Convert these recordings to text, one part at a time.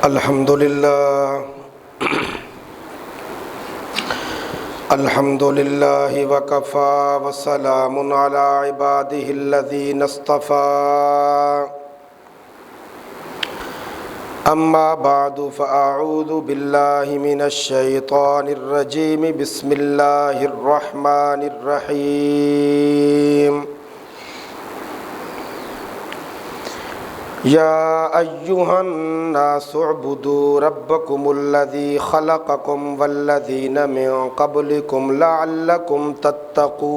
الحمدللہ وکفا وسلام علی عبادہ الذین اصطفیٰ اما بعد فاعوذ باللہ من الشیطان الرجیم بسم اللہ الرحمن الرحیم یا ایہا الناس اعبدوا ربکم الذی خلقکم والذین من قبلکم لعلکم تتقون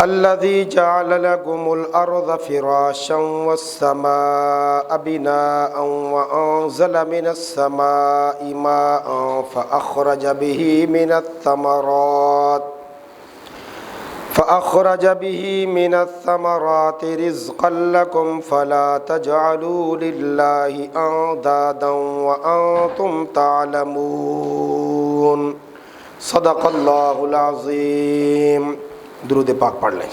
الذی جعل لکم الارض فراشا والسماء بناء وانزل من السماء ماء فأخرج به من الثمرات رزقا لكم فلا تجعلوا لله اندادا وانتم تعلمون صدق اللہ العظیم۔ درود پاک پڑھ لیں۔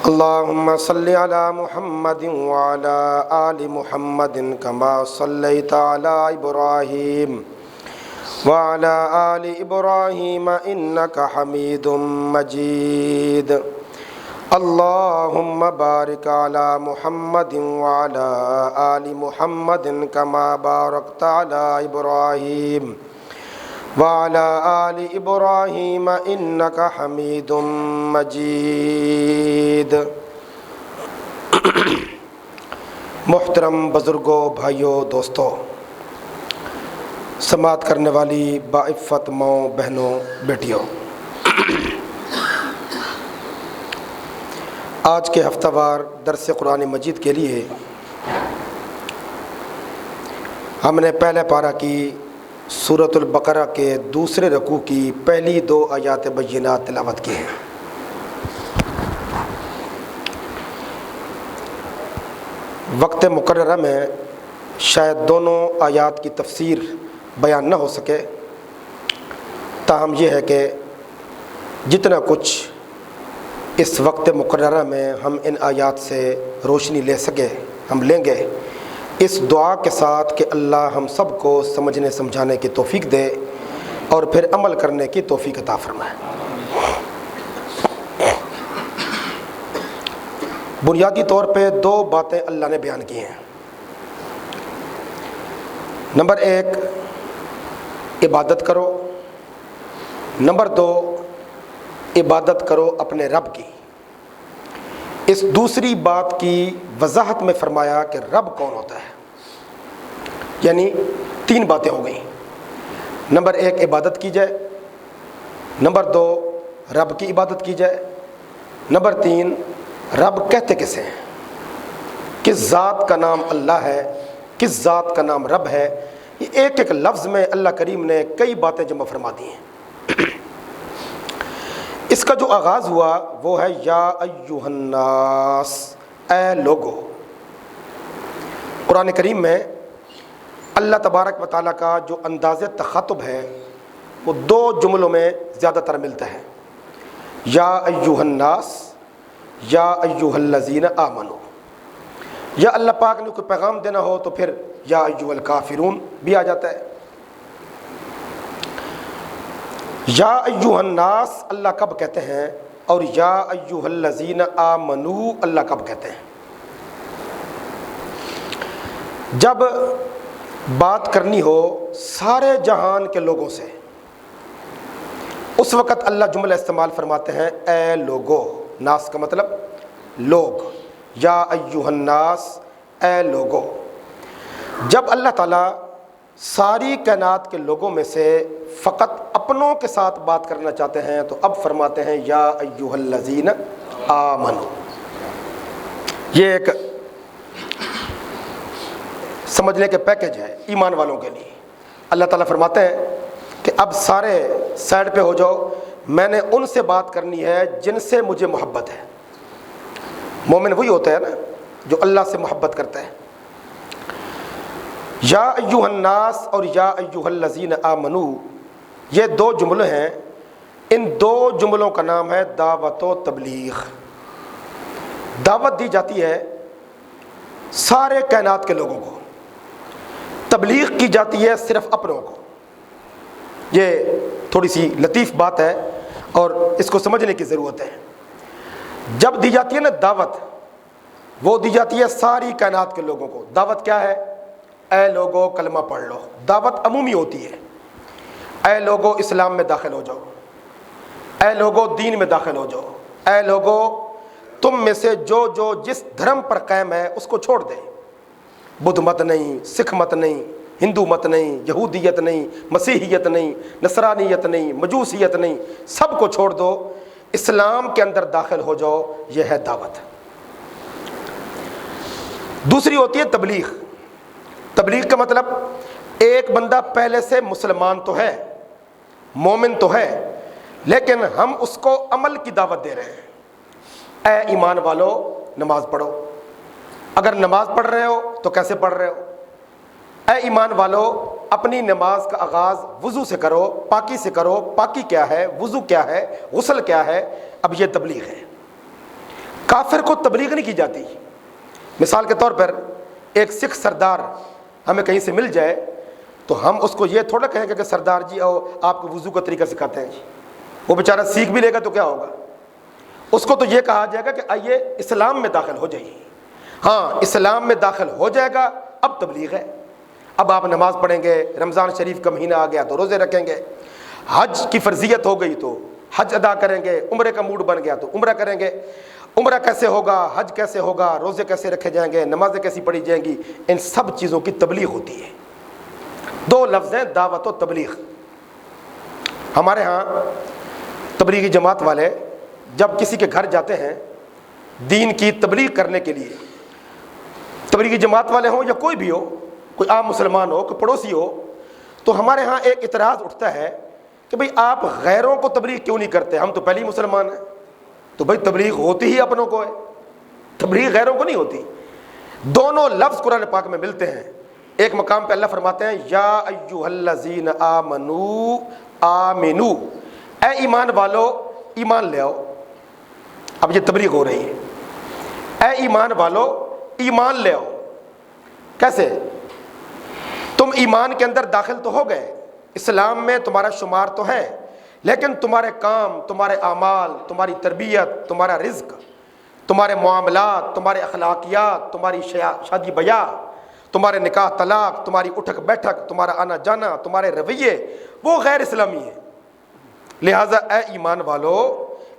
اللہم صلی علی محمد وعلی آل محمد کما صلیت علی ابراہیم وعلى آل إبراهيم إنك حميد مجيد۔ اللهم بارك على محمد وعلى آل محمد كما باركت على إبراهيم وعلى آل إبراهيم إنك حميد مجيد۔ محترم بزرگوں، بھائیوں، دوستوں، سماعت کرنے والی باعفت ماؤں، بہنوں، بیٹیوں، آج کے ہفتہ وار درس قرآن مجید کے لیے ہم نے پہلے پارہ کی سورۃ البقرہ کے دوسرے رکوع کی پہلی 2 آیات بینات تلاوت کی ہیں۔ وقت مقررہ میں شاید دونوں آیات کی تفسیر بیان نہ ہو سکے، تاہم یہ ہے کہ جتنا کچھ اس وقت مقررہ میں ہم ان آیات سے روشنی لے سکے ہم لیں گے، اس دعا کے ساتھ کہ اللہ ہم سب کو سمجھنے سمجھانے کی توفیق دے اور پھر عمل کرنے کی توفیق عطا فرمائے۔ بنیادی طور پہ 2 باتیں اللہ نے بیان کی ہیں۔ نمبر 1، عبادت کرو۔ نمبر 2، عبادت کرو اپنے رب کی۔ اس دوسری بات کی وضاحت میں فرمایا کہ رب کون ہوتا ہے، یعنی 3 باتیں ہو گئیں۔ نمبر 1، عبادت کی جائے۔ نمبر 2، رب کی عبادت کی جائے۔ نمبر 3، رب کہتے کسے ہیں، کس ذات کا نام اللہ ہے، کس ذات کا نام رب ہے۔ یہ ایک ایک لفظ میں اللہ کریم نے کئی باتیں جمع فرما دی ہیں۔ اس کا جو آغاز ہوا وہ ہے یا ایھا الناس، اے لوگو۔ قرآن کریم میں اللہ تبارک و تعالیٰ کا جو انداز تخاطب ہے وہ 2 جملوں میں زیادہ تر ملتا ہے، یا ایھا الناس، یا ایھا الذین آمنوا۔ یا اللہ پاک نے کوئی پیغام دینا ہو تو پھر یا ایھا الکافرون بھی آ جاتا ہے۔ یا ایھا الناس اللہ کب کہتے ہیں اور یا ایھا الذین آمنوا اللہ کب کہتے ہیں؟ جب بات کرنی ہو سارے جہان کے لوگوں سے اس وقت اللہ جملہ استعمال فرماتے ہیں اے لوگو۔ ناس کا مطلب لوگ، یا ایھا الناس، اے لوگو۔ جب اللہ تعالیٰ ساری کائنات کے لوگوں میں سے فقط اپنوں کے ساتھ بات کرنا چاہتے ہیں تو اب فرماتے ہیں یا ایھا الذین آمنوا۔ یہ ایک سمجھنے کے پیکج ہے ایمان والوں کے لیے۔ اللہ تعالیٰ فرماتے ہیں کہ اب سارے سائڈ پہ ہو جاؤ، میں نے ان سے بات کرنی ہے جن سے مجھے محبت ہے۔ مومن وہی ہوتا ہے نا جو اللہ سے محبت کرتا ہے۔ یا ایھا الناس اور یا ایھا الذین آمنوا، یہ 2 جملے ہیں، ان 2 جملوں کا نام ہے دعوت و تبلیغ۔ دعوت دی جاتی ہے سارے کائنات کے لوگوں کو، تبلیغ کی جاتی ہے صرف اپنوں کو۔ یہ تھوڑی سی لطیف بات ہے اور اس کو سمجھنے کی ضرورت ہے۔ جب دی جاتی ہے نا دعوت، وہ دی جاتی ہے ساری کائنات کے لوگوں کو۔ دعوت کیا ہے؟ اے لوگو کلمہ پڑھ لو۔ دعوت عمومی ہوتی ہے، اے لوگو اسلام میں داخل ہو جاؤ، اے لوگو دین میں داخل ہو جاؤ، اے لوگو تم میں سے جو جو جس دھرم پر قائم ہے اس کو چھوڑ دے۔ بدھ مت نہیں، سکھ مت نہیں، ہندو مت نہیں، یہودیت نہیں، مسیحیت نہیں، نصرانیت نہیں، مجوسیت نہیں، سب کو چھوڑ دو، اسلام کے اندر داخل ہو جاؤ۔ یہ ہے دعوت۔ دوسری ہوتی ہے تبلیغ۔ تبلیغ کا مطلب ایک بندہ پہلے سے مسلمان تو ہے، مومن تو ہے، لیکن ہم اس کو عمل کی دعوت دے رہے ہیں۔ اے ایمان والو نماز پڑھو۔ اگر نماز پڑھ رہے ہو تو کیسے پڑھ رہے ہو؟ اے ایمان والو اپنی نماز کا آغاز وضو سے کرو، پاکی سے کرو۔ پاکی کیا ہے؟ وضو کیا ہے؟ غسل کیا ہے؟ اب یہ تبلیغ ہے۔ کافر کو تبلیغ نہیں کی جاتی۔ مثال کے طور پر ایک سکھ سردار ہمیں کہیں سے مل جائے تو ہم اس کو یہ تھوڑا کہیں گے کہ سردار جی آپ کو وضو کا طریقہ سکھاتے ہیں جی۔ وہ بیچارہ سیکھ بھی لے گا تو کیا ہوگا؟ اس کو تو یہ کہا جائے گا کہ آئیے اسلام میں داخل ہو جائیے۔ ہاں اسلام میں داخل ہو جائے گا اب تبلیغ ہے۔ اب آپ نماز پڑھیں گے، رمضان شریف کا مہینہ آ گیا تو روزے رکھیں گے، حج کی فرضیت ہو گئی تو حج ادا کریں گے، عمرے کا موڈ بن گیا تو عمرہ کریں گے۔ عمرہ کیسے ہوگا؟ حج کیسے ہوگا؟ روزے کیسے رکھے جائیں گے؟ نمازیں کیسی پڑھی جائیں گی؟ ان سب چیزوں کی تبلیغ ہوتی ہے۔ دو لفظ ہیں، دعوت و تبلیغ۔ ہمارے ہاں تبلیغی جماعت والے جب کسی کے گھر جاتے ہیں دین کی تبلیغ کرنے کے لیے، تبلیغی جماعت والے ہوں یا کوئی بھی ہو، کوئی عام مسلمان ہو، کوئی پڑوسی ہو، تو ہمارے ہاں ایک اعتراض اٹھتا ہے کہ بھئی آپ غیروں کو تبلیغ کیوں نہیں کرتے؟ ہم تو پہلے ہی مسلمان ہیں۔ تو بھئی تبلیغ ہوتی ہی اپنوں کو ہے، تبلیغ غیروں کو نہیں ہوتی۔ دونوں لفظ قرآن پاک میں ملتے ہیں۔ ایک مقام پہ اللہ فرماتے ہیں یا ایھا الذین آمنو آمنو، اے ایمان والو ایمان لے آؤ۔ اب یہ تبلیغ ہو رہی ہے، اے ایمان والو ایمان لے آؤ۔ کیسے؟ تم ایمان کے اندر داخل تو ہو گئے، اسلام میں تمہارا شمار تو ہے، لیکن تمہارے کام، تمہارے اعمال، تمہاری تربیت، تمہارا رزق، تمہارے معاملات، تمہارے اخلاقیات، تمہاری شادی بیاہ، تمہارے نکاح طلاق، تمہاری اٹھک بیٹھک، تمہارا آنا جانا، تمہارے رویے، وہ غیر اسلامی ہیں۔ لہٰذا اے ایمان والو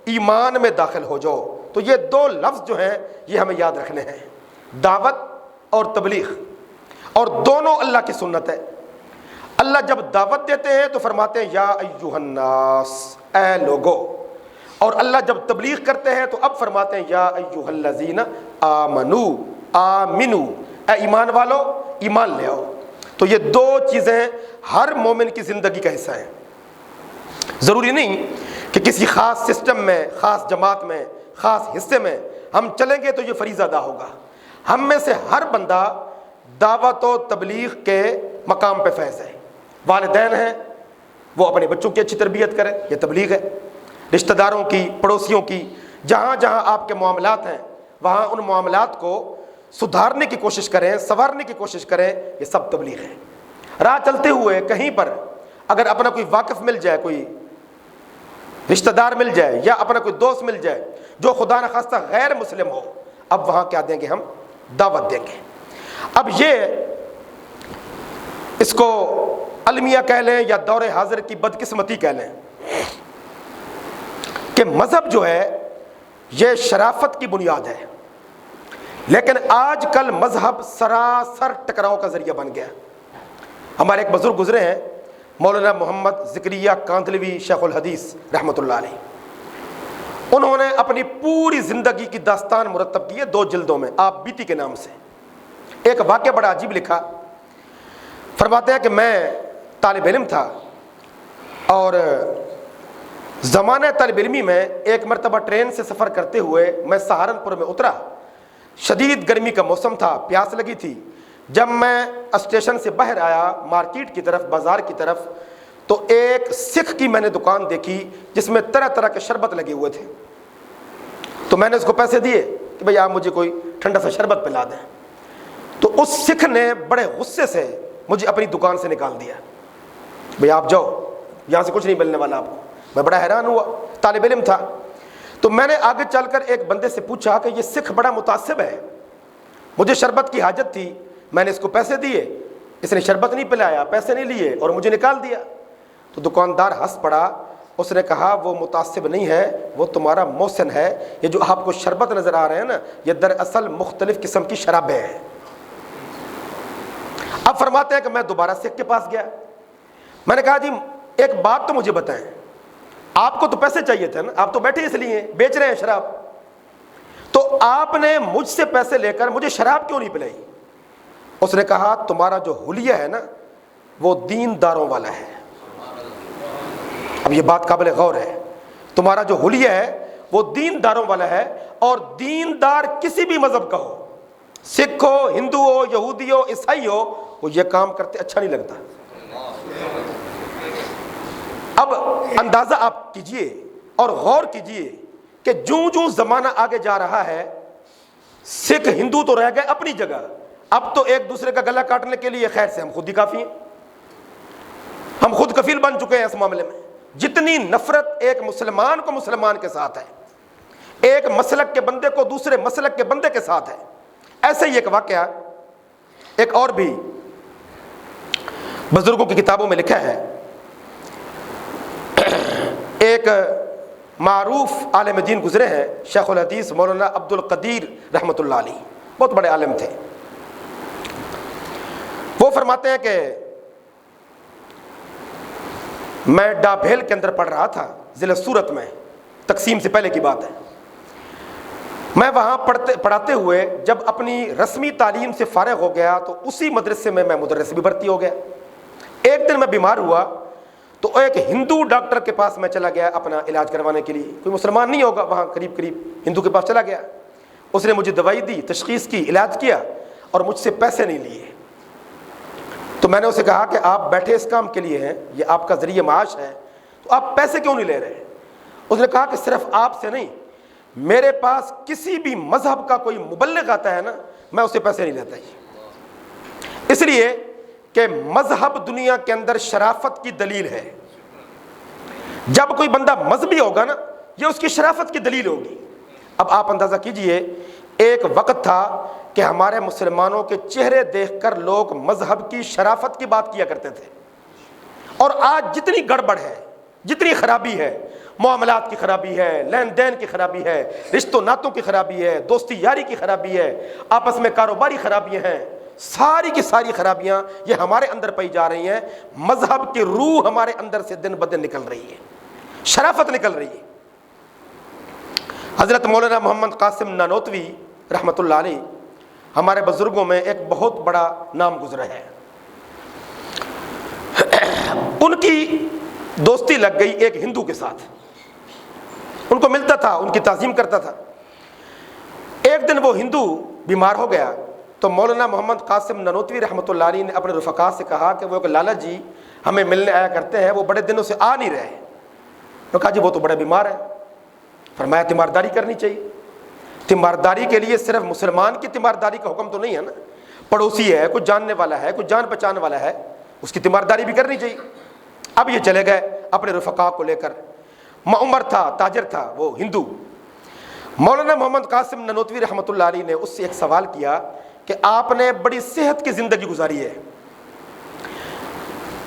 ایمان میں داخل ہو جاؤ۔ تو یہ دو لفظ جو ہیں یہ ہمیں یاد رکھنے ہیں، دعوت اور تبلیغ، اور دونوں اللہ کی سنت ہے۔ اللہ جب دعوت دیتے ہیں تو فرماتے ہیں یا ایھا الناس، اے لوگو، اور اللہ جب تبلیغ کرتے ہیں تو اب فرماتے ہیں یا ایھا الذین آمنو آمنو، اے ایمان والو ایمان لے آؤ۔ تو یہ دو چیزیں ہر مومن کی زندگی کا حصہ ہیں۔ ضروری نہیں کہ کسی خاص سسٹم میں، خاص جماعت میں، خاص حصے میں ہم چلیں گے تو یہ فریضہ ادا ہوگا۔ ہم میں سے ہر بندہ دعوت و تبلیغ کے مقام پہ فیض ہے۔ والدین ہیں، وہ اپنے بچوں کی اچھی تربیت کریں، یہ تبلیغ ہے۔ رشتہ داروں کی، پڑوسیوں کی، جہاں جہاں آپ کے معاملات ہیں وہاں ان معاملات کو سدھارنے کی کوشش کریں، سنوارنے کی کوشش کریں، یہ سب تبلیغ ہے۔ راہ چلتے ہوئے کہیں پر اگر اپنا کوئی واقف مل جائے، کوئی رشتہ دار مل جائے، یا اپنا کوئی دوست مل جائے جو خدا نخواستہ غیر مسلم ہو، اب وہاں کیا دیں گے؟ ہم دعوت دیں گے۔ اب یہ اس کو المیہ کہہ لیں یا دور حاضر کی بدقسمتی کہہ لیں کہ مذہب جو ہے یہ شرافت کی بنیاد ہے، لیکن آج کل مذہب سراسر ٹکراؤ کا ذریعہ بن گیا۔ ہمارے ایک بزرگ گزرے ہیں، مولانا محمد زکریا کاندھلوی شیخ الحدیث رحمۃ اللہ علیہ۔ انہوں نے اپنی پوری زندگی کی داستان مرتب کی ہے 2 جلدوں میں، آپ بیتی کے نام سے۔ ایک واقعہ بڑا عجیب لکھا۔ فرماتے ہیں کہ میں طالب علم تھا اور زمانہ طالب علمی میں ایک مرتبہ ٹرین سے سفر کرتے ہوئے میں سہارنپور میں اترا۔ شدید گرمی کا موسم تھا، پیاس لگی تھی۔ جب میں اسٹیشن سے باہر آیا مارکیٹ کی طرف، بازار کی طرف، تو ایک سکھ کی میں نے دکان دیکھی جس میں طرح طرح کے شربت لگے ہوئے تھے۔ تو میں نے اس کو پیسے دیے کہ بھئی آپ مجھے کوئی ٹھنڈا سا شربت پلا دیں. تو اس سکھ نے بڑے غصے سے مجھے اپنی دکان سے نکال دیا. بھئی آپ جاؤ, یہاں سے کچھ نہیں ملنے والا آپ کو. میں بڑا حیران ہوا, طالب علم تھا. تو میں نے آگے چل کر ایک بندے سے پوچھا کہ یہ سکھ بڑا متعصب ہے, مجھے شربت کی حاجت تھی, میں نے اس کو پیسے دیے, اس نے شربت نہیں پلایا, پیسے نہیں لیے اور مجھے نکال دیا. تو دکاندار ہنس پڑا. اس نے کہا وہ متعصب نہیں ہے, وہ تمہارا محسن ہے. یہ جو آپ کو شربت نظر آ رہے ہیں نا, یہ دراصل مختلف قسم کی شرابیں ہیں. اب فرماتے ہیں کہ میں دوبارہ سکھ کے پاس گیا. میں نے کہا جی ایک بات تو مجھے بتائیں, آپ کو تو پیسے چاہیے تھے نا, آپ تو بیٹھے اس لیے بیچ رہے ہیں شراب, تو آپ نے مجھ سے پیسے لے کر مجھے شراب کیوں نہیں پلائی؟ اس نے کہا تمہارا جو حلیہ ہے نا وہ دینداروں والا ہے. اب یہ بات قابل غور ہے. تمہارا جو حلیہ ہے وہ دینداروں والا ہے, اور دیندار کسی بھی مذہب کا ہو, سکھ ہو, ہندو ہو, یہودی ہو, عیسائی ہو, وہ یہ کام کرتے اچھا نہیں لگتا. اب اندازہ آپ کیجئے اور غور کیجئے کہ جوں زمانہ آگے جا رہا ہے, سکھ ہندو تو رہ گئے اپنی جگہ, اب تو ایک دوسرے کا گلا کاٹنے کے لیے خیر سے ہم خود ہی کافی ہیں, ہم خود کفیل بن چکے ہیں اس معاملے میں. جتنی نفرت ایک مسلمان کو مسلمان کے ساتھ ہے, ایک مسلک کے بندے کو دوسرے مسلک کے بندے کے ساتھ ہے. ایسے ہی ایک واقعہ ایک اور بھی بزرگوں کی کتابوں میں لکھا ہے. ایک معروف عالم دین گزرے ہیں, شیخ الحدیث مولانا عبد القدیر رحمۃ اللہ علیہ, بہت بڑے عالم تھے. وہ فرماتے ہیں کہ میں ڈابھیل کے اندر پڑھ رہا تھا, ضلع سورت میں, تقسیم سے پہلے کی بات ہے. میں وہاں پڑھاتے ہوئے جب اپنی رسمی تعلیم سے فارغ ہو گیا تو اسی مدرسے میں مدرس بھی بھرتی ہو گیا. ایک دن میں بیمار ہوا تو ایک ہندو ڈاکٹر کے پاس میں چلا گیا اپنا علاج کروانے کے لیے. کوئی مسلمان نہیں ہوگا, وہاں قریب ہندو کے پاس چلا گیا. اس نے مجھے دوائی دی, تشخیص کی, علاج کیا, اور مجھ سے پیسے نہیں لیے. تو میں نے اسے کہا کہ آپ بیٹھے اس کام کے لیے ہیں, یہ آپ کا ذریعہ معاش ہے, تو آپ پیسے کیوں نہیں لے رہے؟ اس نے کہا کہ صرف آپ سے نہیں, میرے پاس کسی بھی مذہب کا کوئی مبلغ آتا ہے نا, میں اسے پیسے نہیں لیتا. اس لیے کہ مذہب دنیا کے اندر شرافت کی دلیل ہے. جب کوئی بندہ مذہبی ہوگا نا, یہ اس کی شرافت کی دلیل ہوگی. اب آپ اندازہ کیجئے, ایک وقت تھا کہ ہمارے مسلمانوں کے چہرے دیکھ کر لوگ مذہب کی شرافت کی بات کیا کرتے تھے, اور آج جتنی گڑبڑ ہے, جتنی خرابی ہے, معاملات کی خرابی ہے, لین دین کی خرابی ہے, رشتوں ناتوں کی خرابی ہے, دوستی یاری کی خرابی ہے, آپس میں کاروباری خرابیاں ہیں, ساری کی ساری خرابیاں یہ ہمارے اندر پائی جا رہی ہیں. مذہب کی روح ہمارے اندر سے دن بدن نکل رہی ہے, شرافت نکل رہی ہے. حضرت مولانا محمد قاسم نانوتوی رحمۃ اللہ علیہ ہمارے بزرگوں میں ایک بہت بڑا نام گزرا ہے. ان کی دوستی لگ گئی ایک ہندو کے ساتھ, ان کو ملتا تھا, ان کی تعظیم کرتا تھا. ایک دن وہ ہندو بیمار ہو گیا تو مولانا محمد قاسم نانوتوی رحمۃ اللہ علیہ نے اپنے رفقا سے کہا کہ وہ لالا جی ہمیں ملنے آیا کرتے ہیں, وہ بڑے دنوں سے آ نہیں رہے. تو کہا جی وہ تو بڑے بیمار ہیں. فرمایا تیمارداری کرنی چاہیے. تیمارداری کے لیے صرف مسلمان کی تیمارداری کا حکم تو نہیں ہے نا, پڑوسی ہے, کوئی جاننے والا ہے, کوئی جان پہچان والا ہے, اس کی تیمارداری بھی کرنی چاہیے. اب یہ چلے گئے اپنے رفقا کو لے کر. معمر تھا, تاجر تھا, وہ ہندو. مولانا محمد قاسم نانوتوی رحمۃ اللہ علیہ نے اس سے ایک سوال کیا کہ آپ نے بڑی صحت کی زندگی گزاری ہے,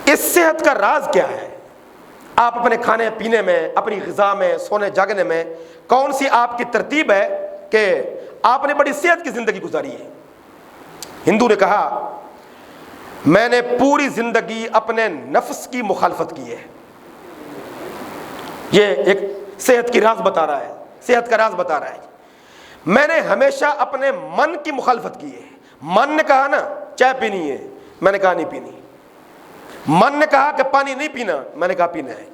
اس صحت کا راز کیا ہے؟ آپ اپنے کھانے پینے میں, اپنی غذا میں, سونے جاگنے میں کون سی آپ کی ترتیب ہے کہ آپ نے بڑی صحت کی زندگی گزاری ہے؟ ہندو نے کہا میں نے پوری زندگی اپنے نفس کی مخالفت کی ہے. یہ ایک صحت کی راز بتا رہا ہے, صحت کا راز بتا رہا ہے. میں نے ہمیشہ اپنے من کی مخالفت کی ہے. من نے کہا نا چائے پینی ہے, میں نے کہا نہیں پینی. من نے کہا کہ پانی نہیں پینا, میں نے کہا پینا ہے.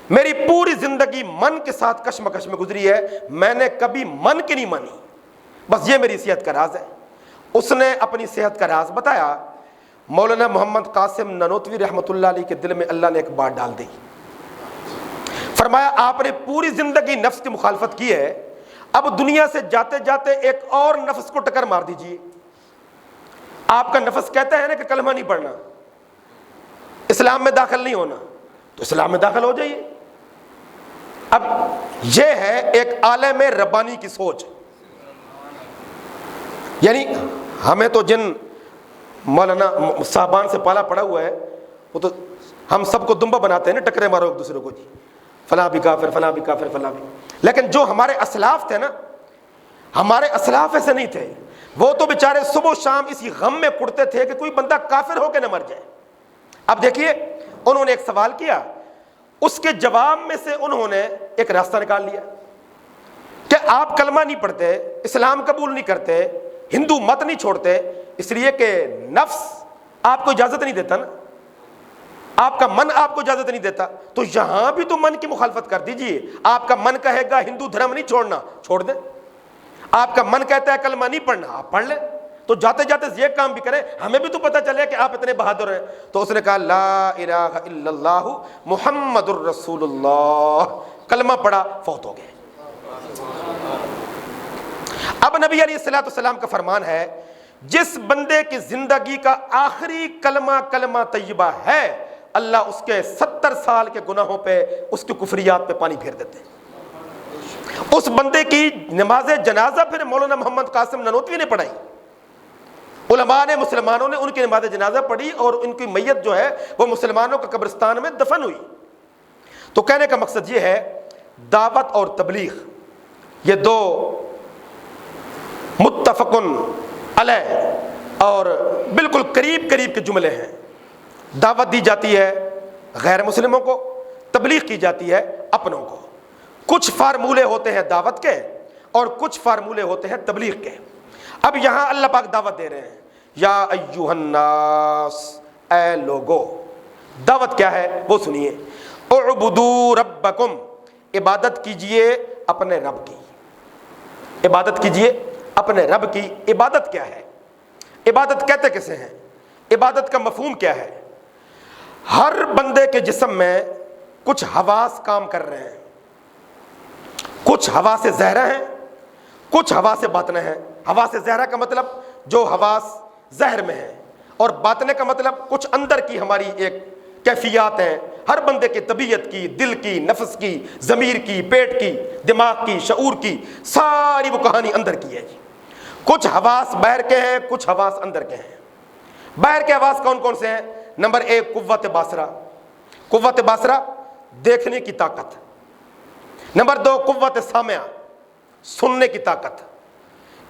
میری پوری زندگی من کے ساتھ کشمکش میں گزری ہے, میں نے کبھی من کی نہیں مانی. بس یہ میری صحت کا راز ہے. اس نے اپنی صحت کا راز بتایا. مولانا محمد قاسم نانوتوی رحمۃ اللہ علیہ کے دل میں اللہ نے ایک بات ڈال دی. فرمایا آپ نے پوری زندگی نفس کی مخالفت کی ہے, اب دنیا سے جاتے جاتے ایک اور نفس کو ٹکر مار دیجئے. آپ کا نفس کہتا ہے نا کہ کلمہ نہیں پڑھنا, اسلام میں داخل نہیں ہونا, تو اسلام میں داخل ہو جائیے. اب یہ ہے ایک عالم ربانی کی سوچ. یعنی ہمیں تو جن مولانا صاحبان سے پالا پڑا ہوا ہے وہ تو ہم سب کو دمبا بناتے ہیں نا, ٹکرے مارو ایک دوسرے کو, جی فلاں بھی کافر, فلاں بھی کافر, فلاں بھی. لیکن جو ہمارے اسلاف تھے نا, ہمارے اسلاف ایسے نہیں تھے. وہ تو بیچارے صبح و شام اسی غم میں کڑتے تھے کہ کوئی بندہ کافر ہو کے نہ مر جائے. اب دیکھیے انہوں نے ایک سوال کیا, اس کے جواب میں سے انہوں نے ایک راستہ نکال لیا کہ آپ کلمہ نہیں پڑھتے, اسلام قبول نہیں کرتے, ہندو مت نہیں چھوڑتے, اس لیے کہ نفس آپ کو اجازت نہیں دیتا نا, آپ کا من آپ کو اجازت نہیں دیتا. تو یہاں بھی تو من کی مخالفت کر دیجئے. آپ کا من کہے گا ہندو دھرم نہیں چھوڑنا, چھوڑ دیں. آپ کا من کہتا ہے کلمہ نہیں پڑھنا, آپ پڑھ لیں. تو جاتے جاتے یہ کام بھی کریں, ہمیں بھی تو پتہ چلے کہ آپ اتنے بہادر ہیں. تو اس نے کہا لا الہ الا اللہ محمد الرسول اللہ, کلمہ پڑھا, فوت ہو گئے. اب نبی علیہ الصلوۃ والسلام کا فرمان ہے, جس بندے کی زندگی کا آخری کلمہ کلمہ طیبہ ہے, اللہ اس کے 70 سال کے گناہوں پہ, اس کی کفریات پہ پانی پھیر دیتے ہیں. اس بندے کی نماز جنازہ پھر مولانا محمد قاسم ننوتوی نے پڑھائی, علماء نے, مسلمانوں نے ان کی نماز جنازہ پڑھی, اور ان کی میت جو ہے وہ مسلمانوں کے قبرستان میں دفن ہوئی. تو کہنے کا مقصد یہ ہے, دعوت اور تبلیغ یہ دو متفقن علیہ اور بالکل قریب قریب کے جملے ہیں. دعوت دی جاتی ہے غیر مسلموں کو, تبلیغ کی جاتی ہے اپنوں کو. کچھ فارمولے ہوتے ہیں دعوت کے اور کچھ فارمولے ہوتے ہیں تبلیغ کے. اب یہاں اللہ پاک دعوت دے رہے ہیں, یا ایھا الناس, اے لوگو. دعوت کیا ہے وہ سنیے, اعبدوا ربکم, عبادت کیجئے اپنے رب کی. عبادت کیجئے اپنے رب کی. عبادت کیا ہے, عبادت کہتے کسے ہیں, عبادت کا مفہوم کیا ہے؟ ہر بندے کے جسم میں کچھ حواس کام کر رہے ہیں. کچھ حواس ظاہرہ ہیں, کچھ حواس باطنہ ہیں. حواس ظاہرہ کا مطلب جو حواس ظاہر میں ہیں, اور باطنہ کا مطلب کچھ اندر کی ہماری ایک کیفیات ہیں. ہر بندے کی طبیعت کی, دل کی, نفس کی, ضمیر کی, پیٹ کی, دماغ کی, شعور کی, ساری وہ کہانی اندر کی ہے جی. کچھ حواس باہر کے ہیں, کچھ حواس اندر کے ہیں. باہر کے حواس کون کون سے ہیں؟ نمبر 1 قوت باصرہ. قوت باصرہ دیکھنے کی طاقت. نمبر 2 قوت سامعہ, سننے کی طاقت.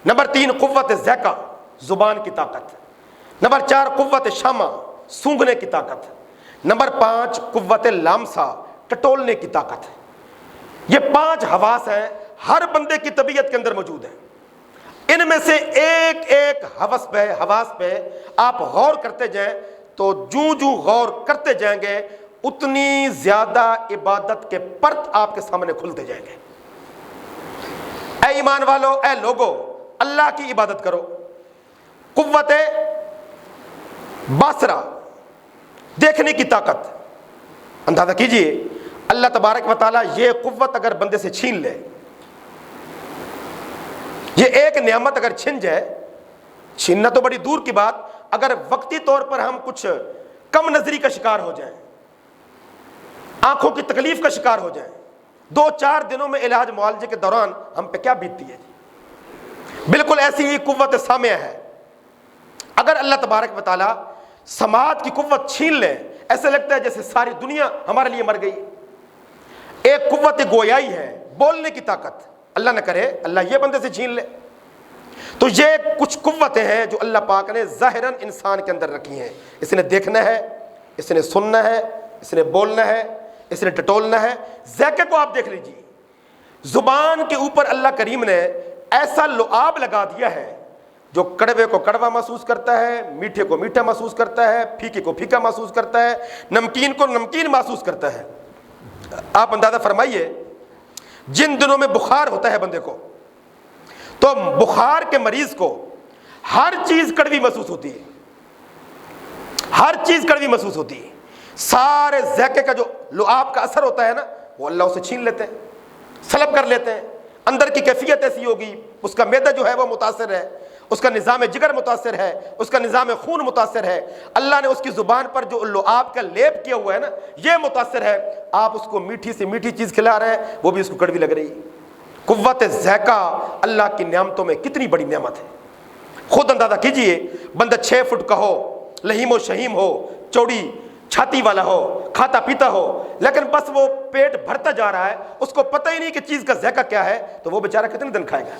نمبر 3 قوت ذائقہ, زبان کی طاقت. نمبر 4 قوت شامہ, سونگھنے کی طاقت. نمبر 5 قوت لامسہ, ٹٹولنے کی طاقت. یہ 5 حواس ہیں, ہر بندے کی طبیعت کے اندر موجود ہیں. ان میں سے ایک ایک حواس پہ آپ غور کرتے جائیں تو جو غور کرتے جائیں گے اتنی زیادہ عبادت کے پرت آپ کے سامنے کھلتے جائیں گے. اے ایمان والو, اے لوگو, اللہ کی عبادت کرو. قوت باصرہ, دیکھنے کی طاقت. اندازہ کیجئے اللہ تبارک و تعالیٰ یہ قوت اگر بندے سے چھین لے, یہ ایک نعمت اگر چھن جائے, چھیننا تو بڑی دور کی بات, اگر وقتی طور پر ہم کچھ کم نظری کا شکار ہو جائیں, آنکھوں کی تکلیف کا شکار ہو جائیں, 2-4 دنوں میں علاج معالجے کے دوران ہم پہ کیا بیتتی ہے جی. بالکل ایسی ہی قوت سامعہ ہے. اگر اللہ تبارک و تعالیٰ سماعت کی قوت چھین لے, ایسے لگتا ہے جیسے ساری دنیا ہمارے لیے مر گئی. ایک قوت گویائی ہے, بولنے کی طاقت. اللہ نہ کرے اللہ یہ بندے سے چھین لے. تو یہ کچھ قوتیں ہیں جو اللہ پاک نے ظاہراً انسان کے اندر رکھی ہیں. اس نے دیکھنا ہے, اس نے سننا ہے, اس نے بولنا ہے, اس نے ٹٹولنا ہے. ذائقے کو آپ دیکھ لیجیے, زبان کے اوپر اللہ کریم نے ایسا لعاب لگا دیا ہے جو کڑوے کو کڑوا محسوس کرتا ہے, میٹھے کو میٹھا محسوس کرتا ہے, پھیکے کو پھیکا محسوس کرتا ہے, نمکین کو نمکین محسوس کرتا ہے. آپ اندازہ فرمائیے جن دنوں میں بخار ہوتا ہے بندے کو, تو بخار کے مریض کو ہر چیز کڑوی محسوس ہوتی ہے, ہر چیز کڑوی محسوس ہوتی ہے. سارے ذائقے کا جو لعاب کا اثر ہوتا ہے نا, وہ اللہ اسے چھین لیتے ہیں, سلب کر لیتے ہیں. اندر کی کیفیت ایسی ہوگی، اس کا معدہ جو ہے وہ متاثر ہے، اس کا نظام جگر متاثر ہے، اس کا نظام خون متاثر ہے، اللہ نے اس کی زبان پر جو لعاب کا لیپ کیا ہوا ہے نا یہ متاثر ہے۔ آپ اس کو میٹھی سے میٹھی چیز کھلا رہے ہیں، وہ بھی اس کو کڑوی لگ رہی ہے۔ قوت ذائقہ اللہ کی نعمتوں میں کتنی بڑی نعمت ہے، خود اندازہ کیجئے۔ بندہ 6 فٹ کا ہو، لہیم و شہیم ہو، چوڑی چھاتی والا ہو، کھاتا پیتا ہو، لیکن بس وہ پیٹ بھرتا جا رہا ہے، اس کو پتہ ہی نہیں کہ چیز کا ذائقہ کیا ہے، تو وہ بیچارہ کتنے دن کھائے گا؟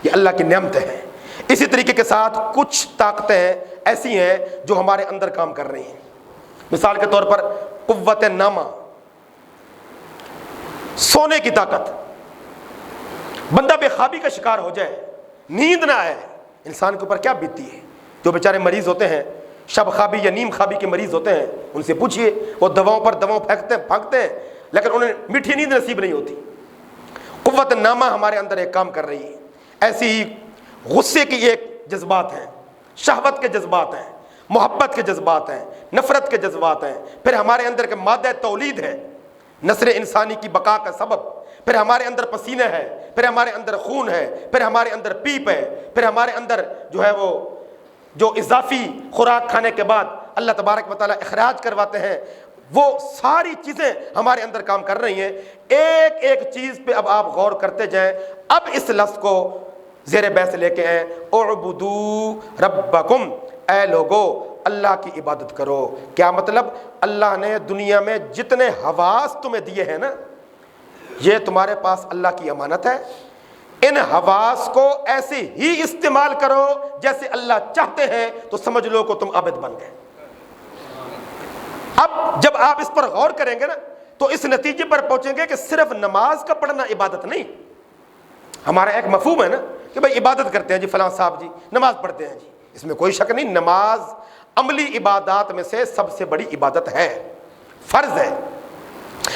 یہ اللہ کی نعمتیں ہیں۔ اسی طریقے کے ساتھ کچھ طاقتیں ایسی ہیں جو ہمارے اندر کام کر رہی ہیں۔ مثال کے طور پر قوت نامہ، سونے کی طاقت۔ بندہ بے خوابی کا شکار ہو جائے، نیند نہ آئے، انسان کے اوپر کیا بیتتی ہے؟ جو بیچارے مریض ہوتے ہیں، شب خوابی یا نیم خوابی کے مریض ہوتے ہیں، ان سے پوچھئے، وہ دواؤں پر دواؤں پھینکتے ہیں لیکن انہیں میٹھی نیند نصیب نہیں ہوتی۔ قوت نامہ ہمارے اندر ایک کام کر رہی ہے۔ ایسی ہی غصے کی ایک جذبات ہیں، شہوت کے جذبات ہیں، محبت کے جذبات ہیں، نفرت کے جذبات ہیں، پھر ہمارے اندر کے مادہ تولید ہے، نسل انسانی کی بقا کا سبب، پھر ہمارے اندر پسینہ ہے، پھر ہمارے اندر خون ہے، پھر ہمارے اندر پیپ ہے، پھر ہمارے اندر جو ہے وہ جو اضافی خوراک کھانے کے بعد اللہ تبارک و تعالیٰ اخراج کرواتے ہیں، وہ ساری چیزیں ہمارے اندر کام کر رہی ہیں۔ ایک ایک چیز پہ اب آپ غور کرتے جائیں۔ اب اس لفظ کو زیر بحث لے کے ہیں، اعبدو ربکم، اے لوگو اللہ کی عبادت کرو۔ کیا مطلب؟ اللہ نے دنیا میں جتنے حواس تمہیں دیے ہیں نا، یہ تمہارے پاس اللہ کی امانت ہے، ان حواس کو ایسے ہی استعمال کرو جیسے اللہ چاہتے ہیں، تو سمجھ لو کہ تم عابد بن گئے۔ اب جب آپ اس پر غور کریں گے نا تو اس نتیجے پر پہنچیں گے کہ صرف نماز کا پڑھنا عبادت نہیں۔ ہمارا ایک مفہوم ہے نا کہ بھائی عبادت کرتے ہیں جی، فلاں صاحب جی نماز پڑھتے ہیں جی، اس میں کوئی شک نہیں، نماز عملی عبادات میں سے سب سے بڑی عبادت ہے، فرض ہے۔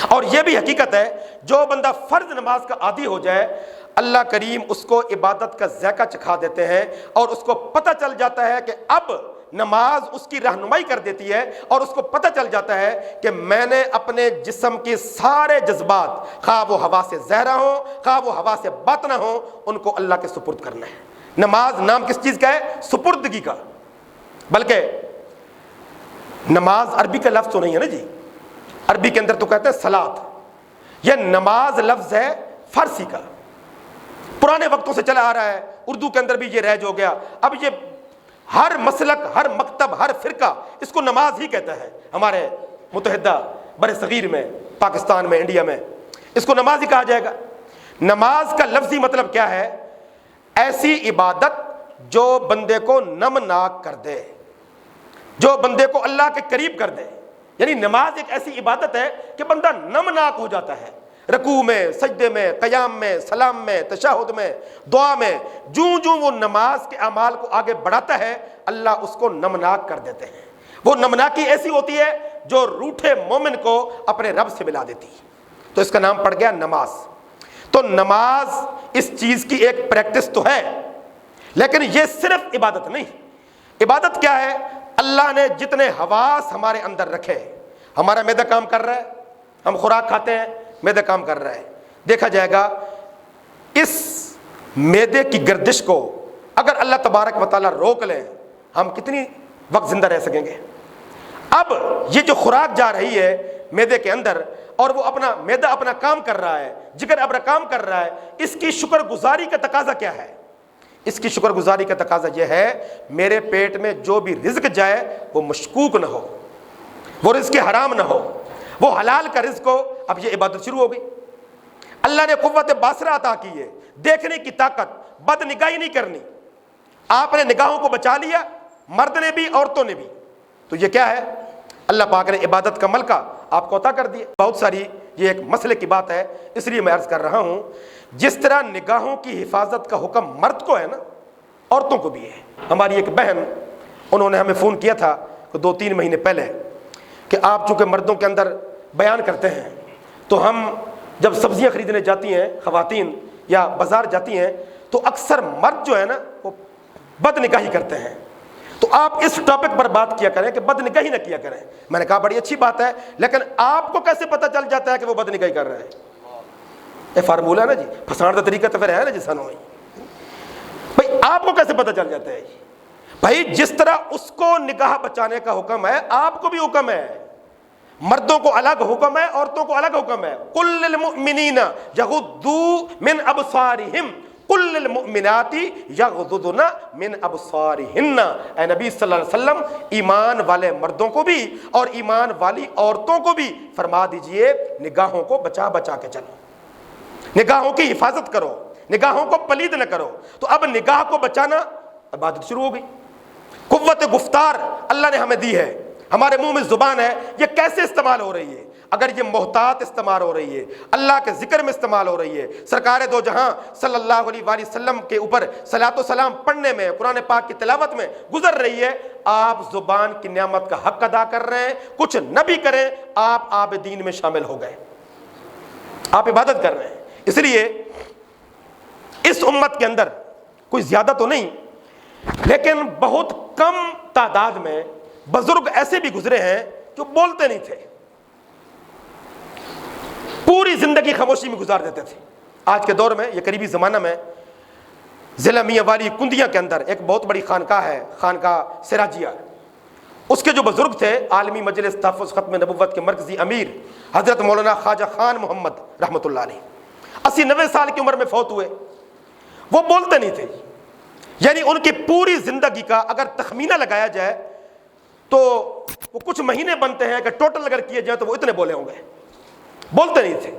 اور یہ بھی حقیقت ہے، جو بندہ فرض نماز کا عادی ہو جائے، اللہ کریم اس کو عبادت کا ذائقہ چکھا دیتے ہیں، اور اس کو پتہ چل جاتا ہے کہ اب نماز اس کی رہنمائی کر دیتی ہے، اور اس کو پتہ چل جاتا ہے کہ میں نے اپنے جسم کے سارے جذبات، خواہ وہ ہوا سے زہرہ ہوں، خواہ وہ ہوا سے باطنہ ہوں، ان کو اللہ کے سپرد کرنا ہے۔ نماز نام کس چیز کا ہے؟ سپردگی کا۔ بلکہ نماز عربی کا لفظ تو نہیں ہے نا جی، عربی کے اندر تو کہتے ہیں صلاۃ، یہ نماز لفظ ہے فارسی کا، پرانے وقتوں سے چلا آ رہا ہے، اردو کے اندر بھی یہ رائج ہو گیا۔ اب یہ ہر مسلک، ہر مکتب، ہر فرقہ اس کو نماز ہی کہتا ہے۔ ہمارے متحدہ بر صغیر میں، پاکستان میں، انڈیا میں اس کو نماز ہی کہا جائے گا۔ نماز کا لفظی مطلب کیا ہے؟ ایسی عبادت جو بندے کو نمناک کر دے، جو بندے کو اللہ کے قریب کر دے۔ یعنی نماز ایک ایسی عبادت ہے کہ بندہ نمناک ہو جاتا ہے، رکوع میں، سجدے میں، قیام میں، سلام میں، تشہد میں، دعا میں، جوں وہ نماز کے اعمال کو آگے بڑھاتا ہے، اللہ اس کو نمناک کر دیتے ہیں۔ وہ نمناکی ایسی ہوتی ہے جو روٹھے مومن کو اپنے رب سے ملا دیتی، تو اس کا نام پڑ گیا نماز۔ تو نماز اس چیز کی ایک پریکٹس تو ہے، لیکن یہ صرف عبادت نہیں۔ عبادت کیا ہے؟ اللہ نے جتنے حواس ہمارے اندر رکھے، ہمارا معدہ کام کر رہا ہے، ہم خوراک کھاتے ہیں، معدہ کام کر رہا ہے، دیکھا جائے گا اس معدے کی گردش کو اگر اللہ تبارک و تعالیٰ روک لیں، ہم کتنی وقت زندہ رہ سکیں گے؟ اب یہ جو خوراک جا رہی ہے معدے کے اندر، اور وہ اپنا معدہ اپنا کام کر رہا ہے، جگر اپنا کام کر رہا ہے، اس کی شکر گزاری کا تقاضا کیا ہے؟ اس کی شکر گزاری کا تقاضا یہ ہے میرے پیٹ میں جو بھی رزق جائے وہ مشکوک نہ ہو، وہ رزق حرام نہ ہو، وہ حلال کا رزق ہو۔ اب یہ عبادت شروع ہو گئی۔ اللہ نے قوت باصرہ عطا کی ہے، دیکھنے کی طاقت، بد نگاہی نہیں کرنی۔ آپ نے نگاہوں کو بچا لیا، مرد نے بھی عورتوں نے بھی، تو یہ کیا ہے؟ اللہ پاک نے عبادت کا ملکہ آپ کو عطا کر دیا۔ بہت ساری یہ ایک مسئلے کی بات ہے، اس لیے میں عرض کر رہا ہوں، جس طرح نگاہوں کی حفاظت کا حکم مرد کو ہے نا، عورتوں کو بھی ہے۔ ہماری ایک بہن، انہوں نے ہمیں فون کیا تھا 2-3 مہینے پہلے کہ آپ چونکہ مردوں کے اندر بیان کرتے ہیں، تو ہم جب سبزیاں خریدنے جاتی ہیں خواتین یا بازار جاتی ہیں تو اکثر مرد جو ہے نا وہ بد نگاہی کرتے ہیں، تو آپ اس ٹاپک پر بات کیا کریں کہ بد نگاہی نہ کیا کریں۔ میں نے کہا بڑی اچھی بات ہے، لیکن آپ کو کیسے پتہ چل جاتا ہے کہ وہ بد نگاہی کر رہے ہیں؟ یہ فارمولہ ہے نا جی, پھسان کا طریقہ تو پھر ہے نا جی سانو. بھائی آپ کو کیسے پتہ چل جاتا ہے جی؟ بھائی جس طرح اس کو نگاہ بچانے کا حکم ہے, آپ کو بھی حکم ہے. مردوں کو الگ حکم ہے, عورتوں کو الگ حکم ہے. قل للمؤمنین یغضوا من ابصارہم قل للمؤمنات یغضضن من ابصارہن. اے نبی صلی اللہ علیہ وسلم, ایمان والے مردوں کو بھی اور ایمان والی عورتوں کو بھی فرما دیجئے نگاہوں کو بچا بچا کے چلو, نگاہوں کی حفاظت کرو, نگاہوں کو پلید نہ کرو. تو اب نگاہ کو بچانا, عبادت شروع ہو گئی. قوت گفتار اللہ نے ہمیں دی ہے, ہمارے منہ میں زبان ہے, یہ کیسے استعمال ہو رہی ہے؟ اگر یہ محتاط استعمال ہو رہی ہے, اللہ کے ذکر میں استعمال ہو رہی ہے, سرکار دو جہاں صلی اللہ علیہ وآلہ وسلم کے اوپر صلاۃ و سلام پڑھنے میں, قرآن پاک کی تلاوت میں گزر رہی ہے, آپ زبان کی نعمت کا حق ادا کر رہے ہیں. کچھ نہ بھی کریں, آپ عابدین میں شامل ہو گئے, آپ عبادت کر رہے ہیں. اس لیے اس امت کے اندر کوئی زیادہ تو نہیں, لیکن بہت کم تعداد میں بزرگ ایسے بھی گزرے ہیں جو بولتے نہیں تھے, پوری زندگی خاموشی میں گزار دیتے تھے. آج کے دور میں, یہ قریبی زمانہ میں, ضلع میاں والی کندیاں کے اندر ایک بہت بڑی خانقاہ ہے, خانقاہ سراجیہ. اس کے جو بزرگ تھے, عالمی مجلس تحفظ ختم نبوت کے مرکزی امیر حضرت مولانا خواجہ خان محمد رحمۃ اللہ علیہ, 80-90 سال کی عمر میں فوت ہوئے. وہ بولتے نہیں تھے, یعنی ان کی پوری زندگی کا اگر تخمینہ لگایا جائے تو وہ کچھ مہینے بنتے ہیں کہ ٹوٹل اگر کیے جائے تو وہ اتنے بولے ہوں گے, بولتے نہیں تھے.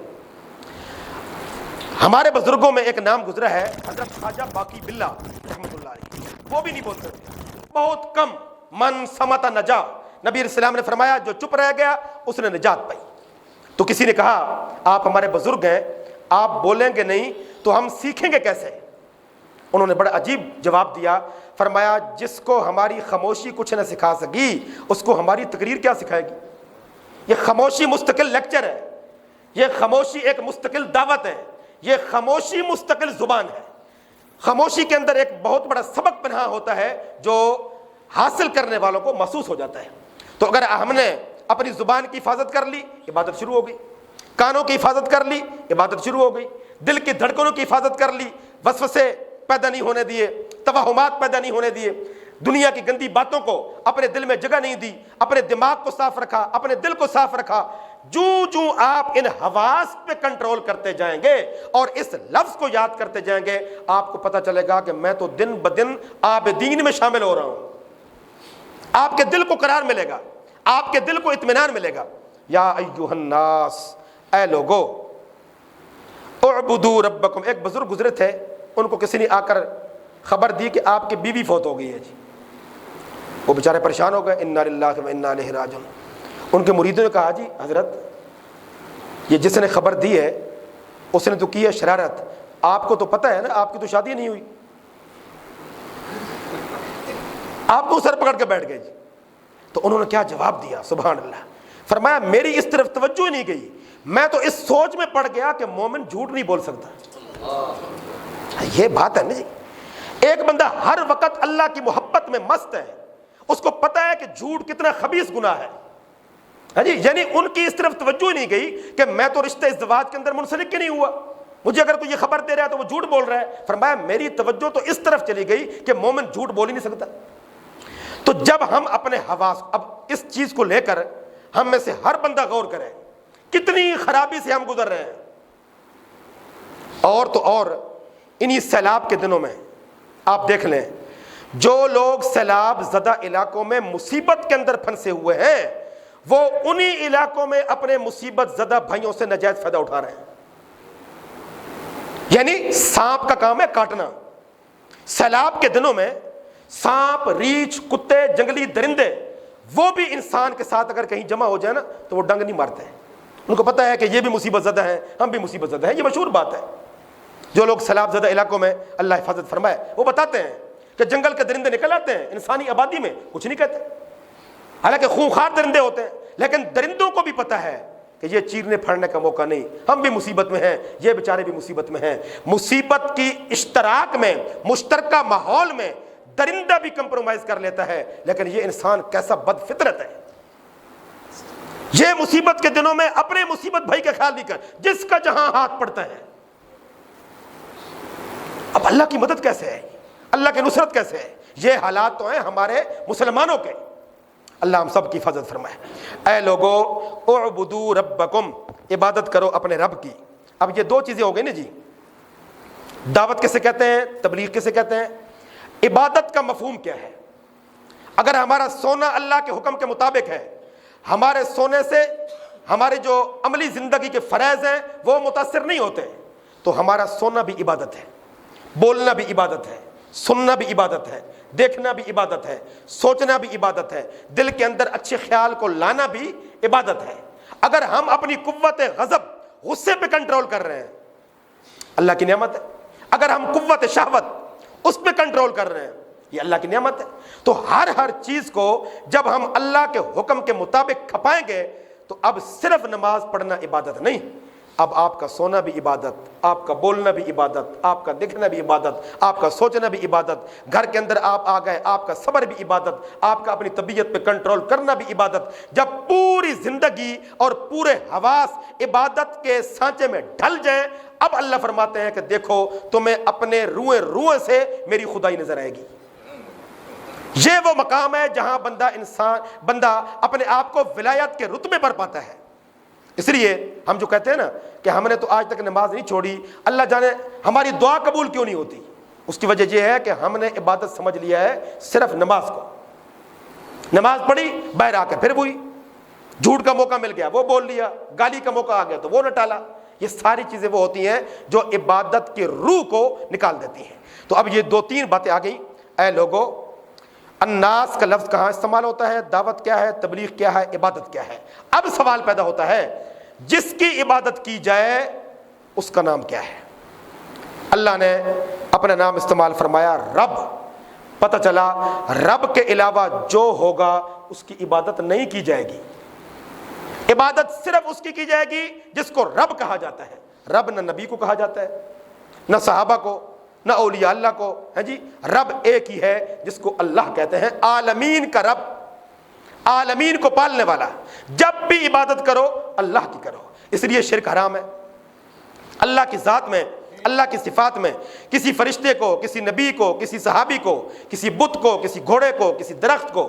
ہمارے بزرگوں میں ایک نام گزرا ہے حضرت خواجہ باقی باللہ رحمۃ اللہ علیہ, وہ بھی نہیں بولتے تھے, بہت کم. من صمت نجا, نبی علیہ السلام نے فرمایا جو چپ رہ گیا اس نے نجات پائی. تو کسی نے کہا آپ ہمارے بزرگ ہیں, آپ بولیں گے نہیں تو ہم سیکھیں گے کیسے؟ انہوں نے بڑا عجیب جواب دیا, فرمایا جس کو ہماری خاموشی کچھ نہ سکھا سکی اس کو ہماری تقریر کیا سکھائے گی؟ یہ خاموشی مستقل لیکچر ہے, یہ خاموشی ایک مستقل دعوت ہے, یہ خاموشی مستقل زبان ہے. خاموشی کے اندر ایک بہت بڑا سبق پنہاں ہوتا ہے جو حاصل کرنے والوں کو محسوس ہو جاتا ہے. تو اگر ہم نے اپنی زبان کی حفاظت کر لی, عبادت شروع ہو گئی. کانوں کی حفاظت کر لی, عبادت شروع ہو گئی. دل کی دھڑکنوں کی حفاظت کر لی, وسوسے پیدا نہیں ہونے دیے, توہمات پیدا نہیں ہونے دیے, دنیا کی گندی باتوں کو اپنے دل میں جگہ نہیں دی, اپنے دماغ کو صاف رکھا, اپنے دل کو صاف رکھا. جو آپ ان حواس پہ کنٹرول کرتے جائیں گے اور اس لفظ کو یاد کرتے جائیں گے, آپ کو پتہ چلے گا کہ میں تو دن بدن عابدین میں شامل ہو رہا ہوں. آپ کے دل کو قرار ملے گا, آپ کے دل کو اطمینان ملے گا. یا ایھا الناس, اے لوگو, اعبدوا ربکم. ایک بزرگ گزرے تھے, ان کو کسی نے آ کر خبر دی کہ آپ کی بیوی فوت ہو گئی ہے جی. وہ بیچارے پریشان ہو گئے, انا للہ و انا الیہ راجعون. ان کے مریدوں نے کہا جی حضرت یہ جس نے خبر دی ہے اس نے تو کی ہے شرارت, آپ کو تو پتہ ہے نا آپ کی تو شادی نہیں ہوئی. آپ تو سر پکڑ کے بیٹھ گئے جی. تو انہوں نے کیا جواب دیا, سبحان اللہ, فرمایا میری اس طرف توجہ ہی نہیں گئی, میں تو اس سوچ میں پڑ گیا کہ مومن جھوٹ نہیں بول سکتا. یہ بات ہے نا جی, ایک بندہ ہر وقت اللہ کی محبت میں مست ہے, اس کو پتہ ہے کہ جھوٹ کتنا خبیث گناہ ہے جی. یعنی ان کی اس طرف توجہ ہی نہیں گئی کہ میں تو رشتہ ازدواج کے اندر منسلک ہی نہیں ہوا, مجھے اگر کوئی یہ خبر دے رہا ہے تو وہ جھوٹ بول رہا ہے. فرمایا میری توجہ تو اس طرف چلی گئی کہ مومن جھوٹ بول ہی نہیں سکتا. تو جب ہم اپنے حواس, اب اس چیز کو لے کر ہم میں سے ہر بندہ غور کرے کتنی خرابی سے ہم گزر رہے ہیں. اور تو اور انہی سیلاب کے دنوں میں آپ دیکھ لیں, جو لوگ سیلاب زدہ علاقوں میں مصیبت کے اندر پھنسے ہوئے ہیں وہ انہی علاقوں میں اپنے مصیبت زدہ بھائیوں سے نجائز فائدہ اٹھا رہے ہیں. یعنی سانپ کا کام ہے کاٹنا. سیلاب کے دنوں میں سانپ, ریچھ, کتے, جنگلی درندے وہ بھی انسان کے ساتھ اگر کہیں جمع ہو جائے نا تو وہ ڈنگ نہیں مارتے ہیں. ان کو پتہ ہے کہ یہ بھی مصیبت زدہ ہیں, ہم بھی مصیبت زدہ ہیں. یہ مشہور بات ہے. جو لوگ سیلاب زدہ علاقوں میں اللہ حفاظت فرمائے وہ بتاتے ہیں کہ جنگل کے درندے نکل آتے ہیں, انسانی آبادی میں کچھ نہیں کہتے, حالانکہ خونخوار درندے ہوتے ہیں, لیکن درندوں کو بھی پتہ ہے کہ یہ چیرنے پھاڑنے کا موقع نہیں, ہم بھی مصیبت میں ہیں, یہ بیچارے بھی مصیبت میں ہیں. مصیبت کی اشتراک میں, مشترکہ ماحول میں درندہ بھی کمپرومائز کر لیتا ہے, لیکن یہ انسان کیسا بد فطرت ہے. یہ مصیبت کے دنوں میں اپنے مصیبت بھائی کا خیال نہیں کر, جس کا جہاں ہاتھ پڑتا ہے اب اللہ کی مدد کیسے ہے, اللہ کی نصرت کیسے ہے؟ یہ حالات تو ہیں ہمارے مسلمانوں کے. اللہ ہم سب کی حفاظت فرمائے. اے لوگو اعبدوا ربکم, عبادت کرو اپنے رب کی. اب یہ دو چیزیں ہو گئی نا جی, دعوت کسے کہتے ہیں, تبلیغ کسے کہتے ہیں, عبادت کا مفہوم کیا ہے؟ اگر ہمارا سونا اللہ کے حکم کے مطابق ہے, ہمارے سونے سے ہمارے جو عملی زندگی کے فرائض ہیں وہ متاثر نہیں ہوتے, تو ہمارا سونا بھی عبادت ہے, بولنا بھی عبادت ہے, سننا بھی عبادت ہے, دیکھنا بھی عبادت ہے, سوچنا بھی عبادت ہے, دل کے اندر اچھے خیال کو لانا بھی عبادت ہے. اگر ہم اپنی قوت غضب, غصے پہ کنٹرول کر رہے ہیں, اللہ کی نعمت ہے. اگر ہم قوت شہوت اس پہ کنٹرول کر رہے ہیں, یہ اللہ کی نعمت ہے. تو ہر چیز کو جب ہم اللہ کے حکم کے مطابق کھپائیں گے تو اب صرف نماز پڑھنا عبادت نہیں, اب آپ کا سونا بھی عبادت, آپ کا بولنا بھی عبادت, آپ کا دیکھنا بھی عبادت, آپ کا سوچنا بھی عبادت, گھر کے اندر آپ آ گئے آپ کا صبر بھی عبادت, آپ کا اپنی طبیعت پہ کنٹرول کرنا بھی عبادت. جب پوری زندگی اور پورے حواس عبادت کے سانچے میں ڈھل جائیں, اب اللہ فرماتے ہیں کہ دیکھو تمہیں اپنے روئیں سے میری خدائی نظر آئے گی. یہ وہ مقام ہے جہاں بندہ اپنے آپ کو ولایت کے رتبے پر پاتا ہے. اس لیے ہم جو کہتے ہیں نا کہ ہم نے تو آج تک نماز نہیں چھوڑی, اللہ جانے ہماری دعا قبول کیوں نہیں ہوتی, اس کی وجہ یہ ہے کہ ہم نے عبادت سمجھ لیا ہے صرف نماز کو. نماز پڑھی, باہر آ کے پھر وہی جھوٹ کا موقع مل گیا وہ بول لیا, گالی کا موقع آ گیا تو وہ نہ ٹالا. یہ ساری چیزیں وہ ہوتی ہیں جو عبادت کی روح کو نکال دیتی ہیں. تو اب یہ 2-3 باتیں آ گئیں. اے لوگو, الناس کا لفظ کہاں استعمال ہوتا ہے, دعوت کیا ہے, تبلیغ کیا ہے, عبادت کیا ہے. اب سوال پیدا ہوتا ہے جس کی عبادت کی جائے اس کا نام کیا ہے؟ اللہ نے اپنا نام استعمال فرمایا رب. پتہ چلا رب کے علاوہ جو ہوگا اس کی عبادت نہیں کی جائے گی. عبادت صرف اس کی جائے گی جس کو رب کہا جاتا ہے. رب نہ نبی کو کہا جاتا ہے, نہ صحابہ کو, نہ اولیاء اللہ کو, ہے جی. رب ایک ہی ہے جس کو اللہ کہتے ہیں, عالمین کا رب, عالمین کو پالنے والا. جب بھی عبادت کرو اللہ کی کرو. اس لیے شرک حرام ہے. اللہ کی ذات میں, اللہ کی صفات میں کسی فرشتے کو, کسی نبی کو, کسی صحابی کو, کسی بت کو, کسی گھوڑے کو, کسی درخت کو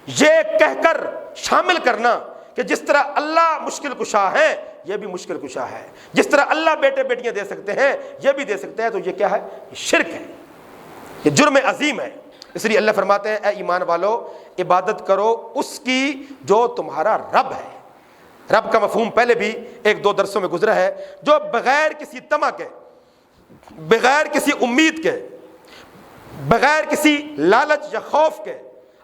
یہ کہہ کر شامل کرنا کہ جس طرح اللہ مشکل کشا ہے یہ بھی مشکل کشا ہے, جس طرح اللہ بیٹے بیٹیاں دے سکتے ہیں یہ بھی دے سکتے ہیں, تو یہ کیا ہے؟ یہ شرک ہے, یہ جرم عظیم ہے. اس لیے اللہ فرماتے ہیں اے ایمان والو, عبادت کرو اس کی جو تمہارا رب ہے. رب کا مفہوم پہلے بھی 1-2 درسوں میں گزرا ہے, جو بغیر کسی طمع کے, بغیر کسی امید کے, بغیر کسی لالچ یا خوف کے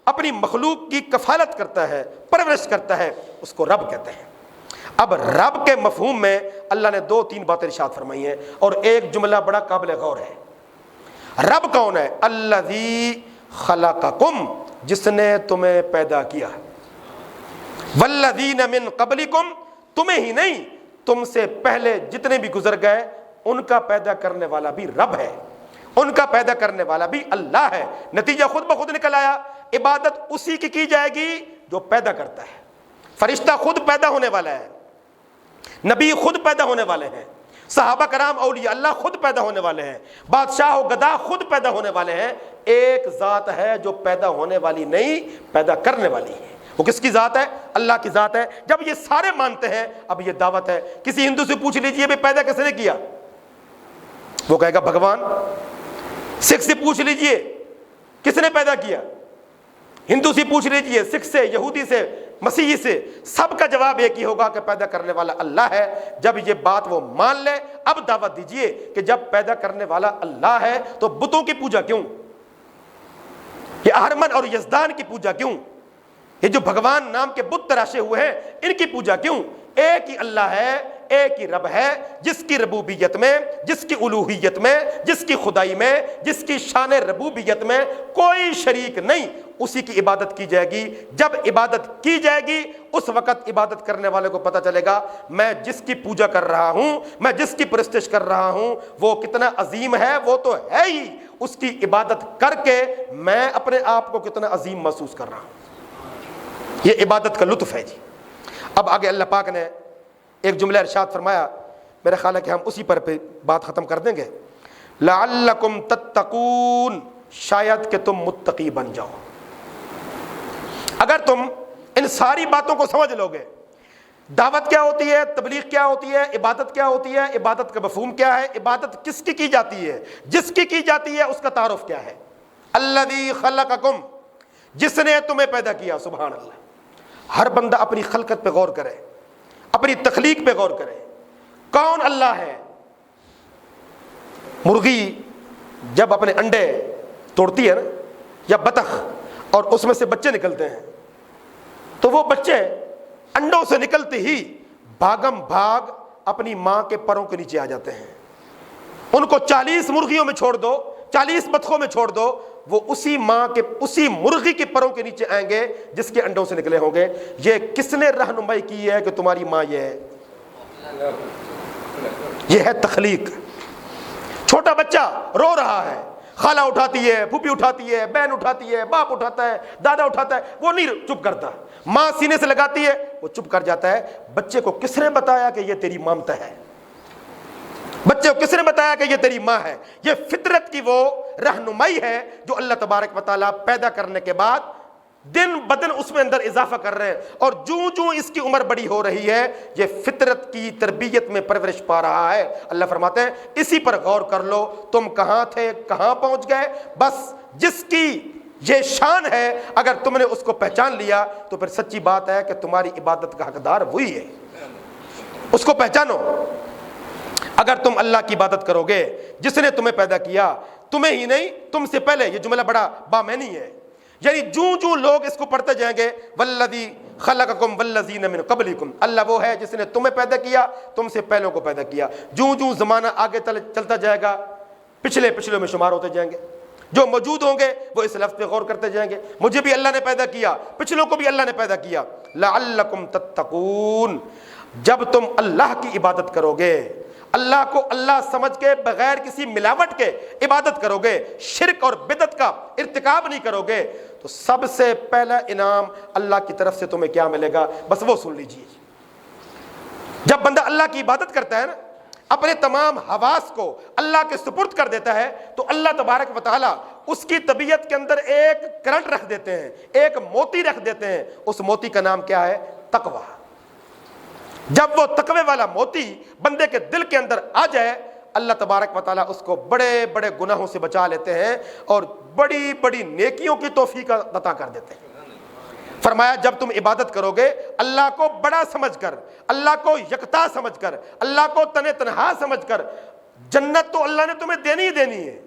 اپنی مخلوق کی کفالت کرتا ہے, پرورش کرتا ہے, اس کو رب کہتے ہیں. اب رب کے مفہوم میں اللہ نے 2-3 باتیں ارشاد فرمائی ہیں, اور ایک جملہ بڑا قابل غور ہے. رب کون ہے؟ الذی خلقکم, جس نے تمہیں پیدا کیا. والذین من قبلکم, تمہیں ہی نہیں تم سے پہلے جتنے بھی گزر گئے ان کا پیدا کرنے والا بھی رب ہے, ان کا پیدا کرنے والا بھی اللہ ہے. نتیجہ خود بخود نکل آیا, عبادت اسی کی جائے گی جو پیدا کرتا ہے. فرشتہ خود پیدا ہونے والا ہے, نبی خود پیدا ہونے والے ہیں, صحابہ کرام اولیاء اللہ خود پیدا ہونے والے ہیں, بادشاہ و گدا خود پیدا ہونے والے ہیں. ایک ذات ہے جو پیدا ہونے والی نہیں, پیدا کرنے والی ہے. وہ کس کی ذات ہے؟ اللہ کی ذات ہے. جب یہ سارے مانتے ہیں, اب یہ دعوت ہے. کسی ہندو سے پوچھ لیجئے بھائی پیدا کس نے کیا, وہ کہے گا بھگوان. سکھ سے پوچھ لیجئے کس نے پیدا کیا, ہندو سے پوچھ لیجئے, سکھ سے, یہودی سے, مسیحی سے, سب کا جواب ایک ہی ہوگا کہ پیدا کرنے والا اللہ ہے. جب یہ بات وہ مان لے, اب دعوت دیجئے کہ جب پیدا کرنے والا اللہ ہے تو بتوں کی پوجا کیوں, یہ اہرمن اور یزدان کی پوجا کیوں, یہ جو بھگوان نام کے بت تراشے ہوئے ہیں ان کی پوجا کیوں؟ ایک ہی اللہ ہے, ایک ہی رب ہے, جس کی ربوبیت میں, جس کی الوہیت میں, جس کی خدائی میں, جس کی شان ربوبیت میں کوئی شریک نہیں. اسی کی عبادت کی جائے گی. جب عبادت کی جائے گی اس وقت عبادت کرنے والے کو پتہ چلے گا میں جس کی پوجا کر رہا ہوں, میں جس کی پرستش کر رہا ہوں وہ کتنا عظیم ہے. وہ تو ہے ہی, اس کی عبادت کر کے میں اپنے آپ کو کتنا عظیم محسوس کر رہا ہوں. یہ عبادت کا لطف ہے جی. اب آگے اللہ پاک نے ایک جملہ ارشاد فرمایا, میرا خیال ہے کہ ہم اسی پر بات ختم کر دیں گے. لعلکم تتقون، شاید کہ تم متقی بن جاؤ۔ اگر تم ان ساری باتوں کو سمجھ لو گے، دعوت کیا ہوتی ہے، تبلیغ کیا ہوتی ہے، عبادت کیا ہوتی ہے، عبادت کا مفہوم کیا ہے، عبادت کس کی جاتی ہے، جس کی جاتی ہے اس کا تعارف کیا ہے، الذی خلقکم، جس نے تمہیں پیدا کیا۔ سبحان اللہ، ہر بندہ اپنی خلقت پہ غور کرے، اپنی تخلیق پہ غور کرے، کون اللہ ہے۔ مرغی جب اپنے انڈے توڑتی ہے نا، یا بطخ، اور اس میں سے بچے نکلتے ہیں، تو وہ بچے انڈوں سے نکلتے ہی بھاگم بھاگ اپنی ماں کے پروں کے نیچے آ جاتے ہیں۔ ان کو 40 مرغیوں میں چھوڑ دو، 40 بطخوں میں چھوڑ دو، وہ اسی ماں کے، اسی مرغی کے پروں کے نیچے آئیں گے جس کے انڈوں سے نکلے ہوں گے۔ یہ کس نے رہنمائی کی ہے کہ تمہاری ماں یہ ہے؟ یہ ہے تخلیق۔ چھوٹا بچہ رو رہا ہے، خالہ اٹھاتی ہے، پھوپھی اٹھاتی ہے، بہن اٹھاتی ہے، باپ اٹھاتا ہے، دادا اٹھاتا ہے، وہ نہیں چپ کرتا۔ ماں سینے سے لگاتی ہے، وہ چپ کر جاتا ہے۔ بچے کو کس نے بتایا کہ یہ تیری مامتا ہے؟ بچے کو کس نے بتایا کہ یہ تیری ماں ہے؟ یہ فطرت کی وہ رہنمائی ہے جو اللہ تبارک و تعالیٰ پیدا کرنے کے بعد دن بدن اس میں اندر اضافہ کر رہے ہیں، اور جوں اس کی عمر بڑی ہو رہی ہے یہ فطرت کی تربیت میں پرورش پا رہا ہے۔ اللہ فرماتے ہیں اسی پر غور کر لو، تم کہاں تھے، کہاں پہنچ گئے۔ بس جس کی یہ شان ہے، اگر تم نے اس کو پہچان لیا تو پھر سچی بات ہے کہ تمہاری عبادت کا حقدار وہی ہے۔ اس کو پہچانو۔ اگر تم اللہ کی عبادت کرو گے جس نے تمہیں پیدا کیا، تمہیں ہی نہیں تم سے پہلے، یہ جملہ بڑا بامعنی ہے، یعنی جوں لوگ اس کو پڑھتے جائیں گے، والذی خلقکم والذین من قبلکم، اللہ وہ ہے جس نے تمہیں پیدا کیا، تم سے پہلوں کو پیدا کیا۔ جوں زمانہ آگے چلتا جائے گا، پچھلوں میں شمار ہوتے جائیں گے۔ جو موجود ہوں گے وہ اس لفظ پہ غور کرتے جائیں گے، مجھے بھی اللہ نے پیدا کیا، پچھلوں کو بھی اللہ نے پیدا کیا۔ لعلکم تتقون، جب تم اللہ کی عبادت کرو گے، اللہ کو اللہ سمجھ کے بغیر کسی ملاوٹ کے عبادت کرو گے، شرک اور بدعت کا ارتکاب نہیں کرو گے، تو سب سے پہلا انعام اللہ کی طرف سے تمہیں کیا ملے گا، بس وہ سن لیجیے۔ جب بندہ اللہ کی عبادت کرتا ہے نا، اپنے تمام حواس کو اللہ کے سپرد کر دیتا ہے، تو اللہ تبارک و تعالیٰ اس کی طبیعت کے اندر ایک کرنٹ رکھ دیتے ہیں، ایک موتی رکھ دیتے ہیں۔ اس موتی کا نام کیا ہے؟ تقویٰ۔ جب وہ تقوی والا موتی بندے کے دل کے اندر آ جائے، اللہ تبارک و تعالیٰ اس کو بڑے بڑے گناہوں سے بچا لیتے ہیں اور بڑی بڑی نیکیوں کی توفیق عطا کر دیتے ہیں۔ فرمایا جب تم عبادت کرو گے اللہ کو بڑا سمجھ کر، اللہ کو یکتا سمجھ کر، اللہ کو تنہا سمجھ کر، جنت تو اللہ نے تمہیں دینی ہی دینی ہے۔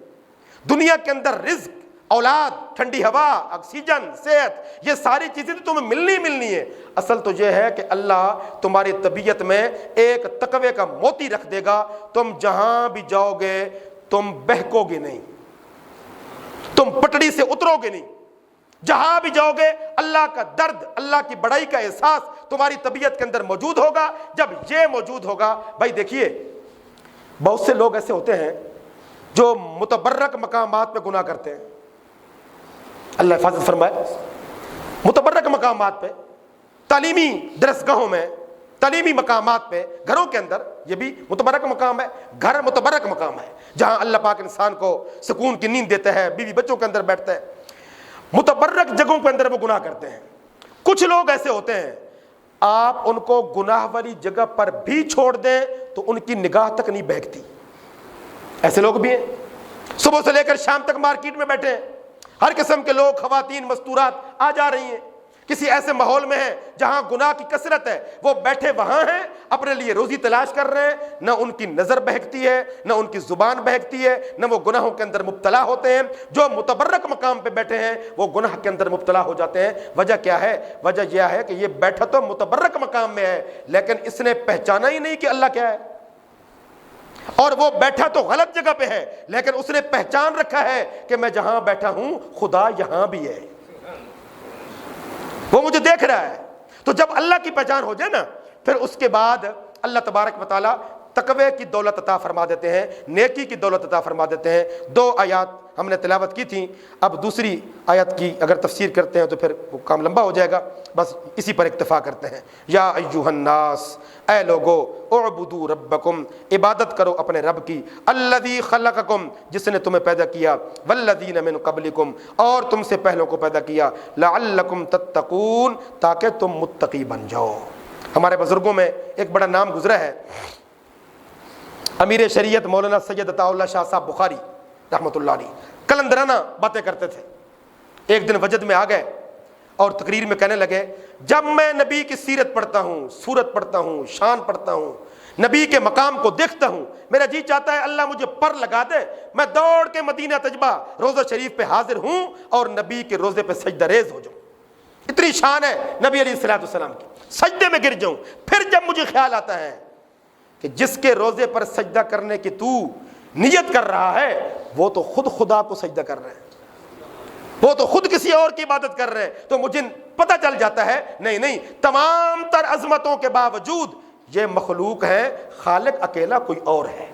دنیا کے اندر رزق، اولاد، ٹھنڈی ہوا، آکسیجن، صحت، یہ ساری چیزیں تو تمہیں ملنی ہے۔ اصل تو یہ ہے کہ اللہ تمہاری طبیعت میں ایک تقوی کا موتی رکھ دے گا، تم جہاں بھی جاؤ گے تم بہکو گے نہیں، تم پٹڑی سے اترو گے نہیں، جہاں بھی جاؤ گے اللہ کا درد، اللہ کی بڑائی کا احساس تمہاری طبیعت کے اندر موجود ہوگا۔ جب یہ موجود ہوگا، بھائی دیکھیے بہت سے لوگ ایسے ہوتے ہیں جو متبرک مقامات پہ گناہ کرتے ہیں، اللہ حفاظت فرمائے، متبرک مقامات پہ، تعلیمی درسگاہوں میں، تعلیمی مقامات پہ، گھروں کے اندر، یہ بھی متبرک مقام ہے۔ گھر متبرک مقام ہے جہاں اللہ پاک انسان کو سکون کی نیند دیتا ہے، بیوی بچوں کے اندر بیٹھتا ہے۔ متبرک جگہوں کے اندر وہ گناہ کرتے ہیں۔ کچھ لوگ ایسے ہوتے ہیں آپ ان کو گناہ والی جگہ پر بھی چھوڑ دیں تو ان کی نگاہ تک نہیں بہکتی، ایسے لوگ بھی ہیں۔ صبح سے لے کر شام تک مارکیٹ میں بیٹھے ہیں، ہر قسم کے لوگ، خواتین، مستورات آ جا رہی ہیں، کسی ایسے ماحول میں ہیں جہاں گناہ کی کثرت ہے، وہ بیٹھے وہاں ہیں، اپنے لیے روزی تلاش کر رہے ہیں، نہ ان کی نظر بہکتی ہے، نہ ان کی زبان بہکتی ہے، نہ وہ گناہوں کے اندر مبتلا ہوتے ہیں۔ جو متبرک مقام پہ بیٹھے ہیں وہ گناہ کے اندر مبتلا ہو جاتے ہیں۔ وجہ کیا ہے؟ وجہ یہ ہے کہ یہ بیٹھا تو متبرک مقام میں ہے لیکن اس نے پہچانا ہی نہیں کہ اللہ کیا ہے، اور وہ بیٹھا تو غلط جگہ پہ ہے لیکن اس نے پہچان رکھا ہے کہ میں جہاں بیٹھا ہوں خدا یہاں بھی ہے، وہ مجھے دیکھ رہا ہے۔ تو جب اللہ کی پہچان ہو جائے نا، پھر اس کے بعد اللہ تبارک و تعالیٰ تقوی کی دولت عطا فرما دیتے ہیں، نیکی کی دولت عطا فرما دیتے ہیں۔ 2 آیات ہم نے تلاوت کی تھیں، اب دوسری آیت کی اگر تفسیر کرتے ہیں تو پھر وہ کام لمبا ہو جائے گا، بس اسی پر اکتفا کرتے ہیں۔ یا ایھا الناس، اے لوگو، اعبدوا ربکم، عبادت کرو اپنے رب کی، الذی خلقکم، جس نے تمہیں پیدا کیا، والذین من قبلکم، اور تم سے پہلوں کو پیدا کیا، لعلکم تتقون، تاکہ تم متقی بن جاؤ۔ ہمارے بزرگوں میں ایک بڑا نام گزرا ہے، امیر شریعت مولانا سید عطا اللہ شاہ صاحب بخاری رحمۃ اللہ علیہ کلندرانہ باتیں کرتے تھے۔ ایک دن وجد میں آ گئے اور تقریر میں کہنے لگے، جب میں نبی کی سیرت پڑھتا ہوں، صورت پڑھتا ہوں، شان پڑھتا ہوں، نبی کے مقام کو دیکھتا ہوں، میرا جی چاہتا ہے اللہ مجھے پر لگا دے، میں دوڑ کے مدینہ طیبہ روضہ شریف پہ حاضر ہوں اور نبی کے روضے پہ سجدہ ریز ہو جاؤں۔ اتنی شان ہے نبی علیہ الصلوۃ والسلام کی، سجدے میں گر جاؤں۔ پھر جب مجھے خیال آتا ہے کہ جس کے روزے پر سجدہ کرنے کی تو نیت کر رہا ہے، وہ تو خود خدا کو سجدہ کر رہے ہیں، وہ تو خود کسی اور کی عبادت کر رہے ہیں، تو مجھے پتہ چل جاتا ہے نہیں، تمام تر عظمتوں کے باوجود یہ مخلوق ہے، خالق اکیلا کوئی اور ہے۔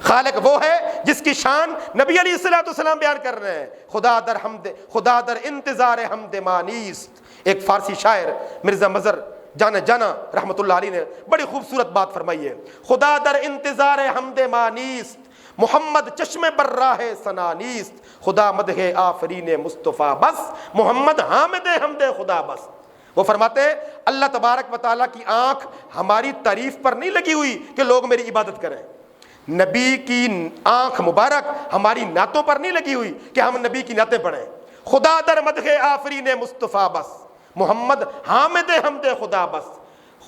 خالق وہ ہے جس کی شان نبی علیہ الصلوۃ والسلام بیان کر رہے ہیں، خدا در انتظار حمد مانیست۔ ایک فارسی شاعر مرزا مظہر جانا رحمت اللہ علیہ نے بڑی خوبصورت بات فرمائی ہے، خدا در انتظار حمد مانیست، محمد چشم بر راہ ثنا نیست، خدا مدح آفرین مصطفیٰ بس، محمد حامد حمد خدا بس۔ وہ فرماتے ہیں اللہ تبارک و تعالیٰ کی آنکھ ہماری تعریف پر نہیں لگی ہوئی کہ لوگ میری عبادت کریں، نبی کی آنکھ مبارک ہماری نعتوں پر نہیں لگی ہوئی کہ ہم نبی کی نعتیں پڑھیں۔ خدا در مدح آفرین مصطفیٰ بس، محمد حامد حمد خدا بس۔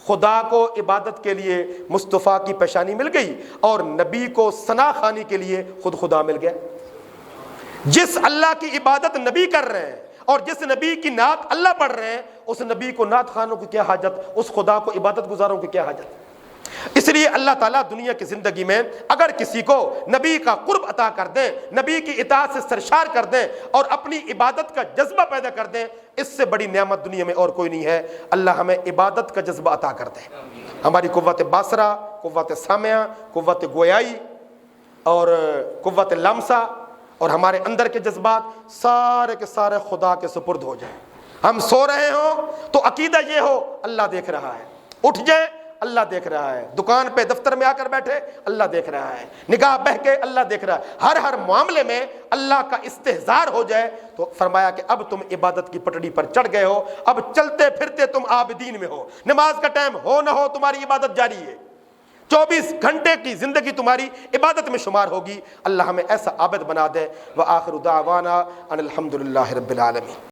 خدا کو عبادت کے لیے مصطفیٰ کی پیشانی مل گئی اور نبی کو ثنا خوانی کے لیے خود خدا مل گیا۔ جس اللہ کی عبادت نبی کر رہے ہیں اور جس نبی کی نعت اللہ پڑھ رہے ہیں، اس نبی کو نعت خوانوں کی کیا حاجت، اس خدا کو عبادت گزاروں کی کیا حاجت۔ اس لیے اللہ تعالیٰ دنیا کی زندگی میں اگر کسی کو نبی کا قرب عطا کر دیں، نبی کی اطاعت سے سرشار کر دیں اور اپنی عبادت کا جذبہ پیدا کر دیں، اس سے بڑی نعمت دنیا میں اور کوئی نہیں ہے۔ اللہ ہمیں عبادت کا جذبہ عطا کر دے، ہماری قوت باصرہ، قوت سامعہ، قوت گویائی اور قوت لمسہ اور ہمارے اندر کے جذبات سارے کے سارے خدا کے سپرد ہو جائیں۔ ہم سو رہے ہوں تو عقیدہ یہ ہو اللہ دیکھ رہا ہے، اٹھ جائیں اللہ دیکھ رہا ہے، دکان پہ دفتر میں آ کر بیٹھے اللہ دیکھ رہا ہے، نگاہ بہہ کے اللہ دیکھ رہا ہے، ہر معاملے میں اللہ کا استحضار ہو جائے تو فرمایا کہ اب تم عبادت کی پٹڑی پر چڑھ گئے ہو، اب چلتے پھرتے تم عابدین میں ہو، نماز کا ٹائم ہو نہ ہو تمہاری عبادت جاری ہے، 24 گھنٹے کی زندگی تمہاری عبادت میں شمار ہوگی۔ اللہ ہمیں ایسا عابد بنا دے۔ وآخر دعوانا ان الحمد للہ رب العالمین۔